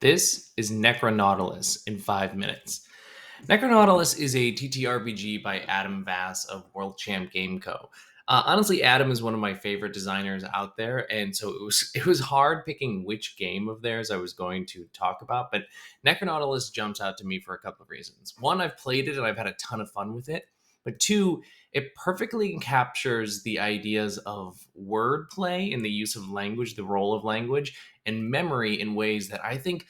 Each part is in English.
This is Necronautilus in 5 minutes. Necronautilus is a TTRPG by Adam Vass of World Champ Game Co. Honestly, Adam is one of my favorite designers out there, and so it was hard picking which game of theirs I was going to talk about. But Necronautilus jumps out to me for a couple of reasons. One, I've played it and I've had a ton of fun with it. But two, it perfectly captures the ideas of wordplay and the use of language, the role of language, and memory in ways that I think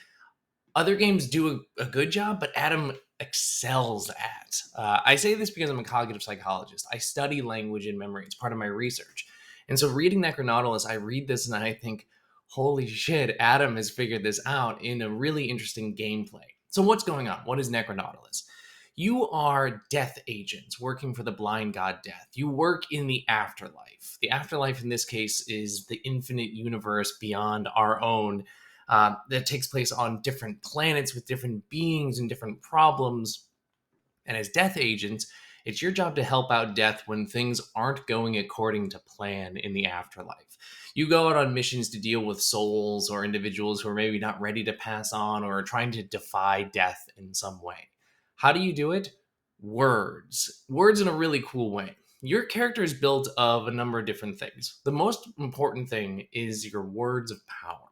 other games do a good job, but Adam excels at. I say this because I'm a cognitive psychologist. I study language and memory. It's part of my research. And so reading Necronautilus, I read this and I think, holy shit, Adam has figured this out in a really interesting gameplay. So what's going on? What is Necronautilus? You are death agents working for the blind god Death. You work in the afterlife. The afterlife in this case is the infinite universe beyond our own, that takes place on different planets with different beings and different problems. And as death agents, it's your job to help out Death when things aren't going according to plan in the afterlife. You go out on missions to deal with souls or individuals who are maybe not ready to pass on or are trying to defy death in some way. How do you do it? Words. Words in a really cool way. Your character is built of a number of different things. The most important thing is your words of power.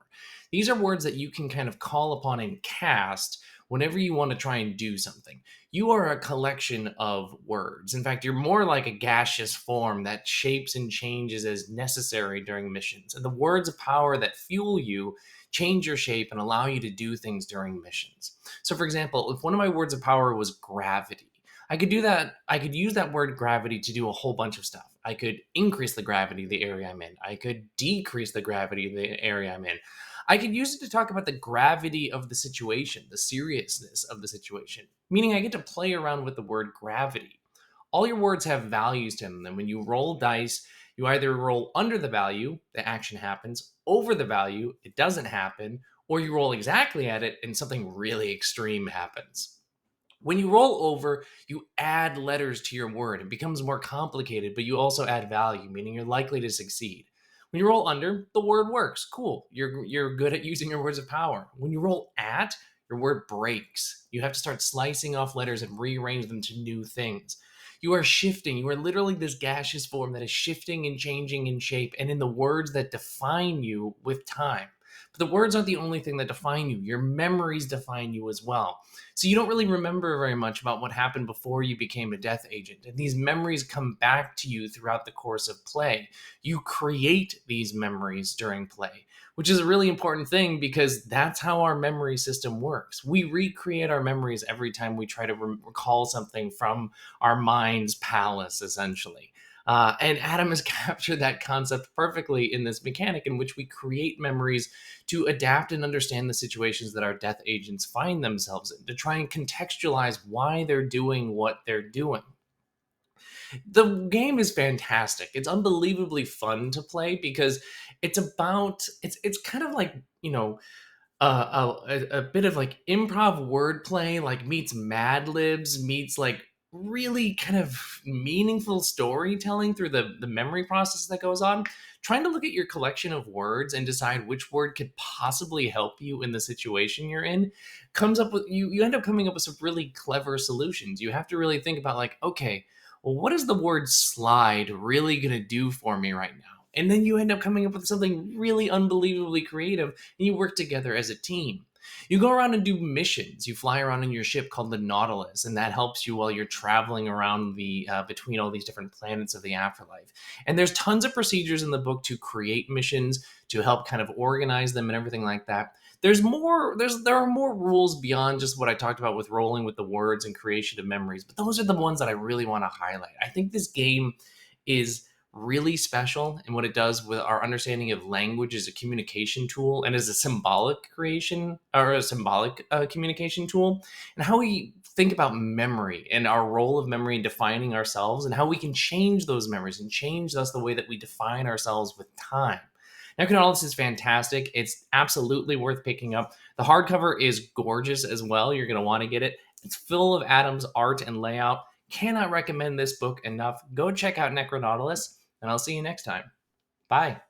These are words that you can kind of call upon and cast whenever you want to try and do something. You are a collection of words. In fact, you're more like a gaseous form that shapes and changes as necessary during missions. And the words of power that fuel you change your shape and allow you to do things during missions. So, for example, if one of my words of power was gravity, I could do that. I could use that word gravity to do a whole bunch of stuff. I could increase the gravity of the area I'm in. I could decrease the gravity of the area I'm in. I could use it to talk about the gravity of the situation, the seriousness of the situation, meaning I get to play around with the word gravity. All your words have values to them. And when you roll dice, you either roll under the value, the action happens, over the value, it doesn't happen, or you roll exactly at it and something really extreme happens. When you roll over, you add letters to your word. It becomes more complicated, but you also add value, meaning you're likely to succeed. When you roll under, the word works. Cool. You're good at using your words of power. When you roll at, your word breaks. You have to start slicing off letters and rearrange them to new things. You are shifting. You are literally this gaseous form that is shifting and changing in shape and in the words that define you with time. But the words aren't the only thing that define you. Your memories define you as well. So you don't really remember very much about what happened before you became a death agent. And these memories come back to you throughout the course of play. You create these memories during play, which is a really important thing because that's how our memory system works. We recreate our memories every time we try to recall something from our mind's palace, essentially. And Adam has captured that concept perfectly in this mechanic in which we create memories to adapt and understand the situations that our death agents find themselves in, to try and contextualize why they're doing what they're doing. The game is fantastic. It's unbelievably fun to play because it's kind of like, a bit of like improv wordplay, like meets Mad Libs, meets like really kind of meaningful storytelling through the memory process that goes on. Trying to look at your collection of words and decide which word could possibly help you in the situation you're in comes up with you end up coming up with some really clever solutions. You have to really think about like, okay, well, what is the word slide really going to do for me right now? And then you end up coming up with something really unbelievably creative and you work together as a team. You go around and do missions. You fly around in your ship called the Nautilus, and that helps you while you're traveling around the between all these different planets of the afterlife. And there's tons of procedures in the book to create missions, to help kind of organize them and everything like that. There's more. There are more rules beyond just what I talked about with rolling with the words and creation of memories, but those are the ones that I really want to highlight. I think this game is really special in what it does with our understanding of language as a communication tool and as a symbolic creation or a symbolic communication tool, and how we think about memory and our role of memory in defining ourselves and how we can change those memories and change thus the way that we define ourselves with time. Necronautilus is fantastic. It's absolutely worth picking up. The hardcover is gorgeous as well. You're going to want to get it. It's full of Adam's art and layout. Cannot recommend this book enough. Go check out Necronautilus, and I'll see you next time. Bye.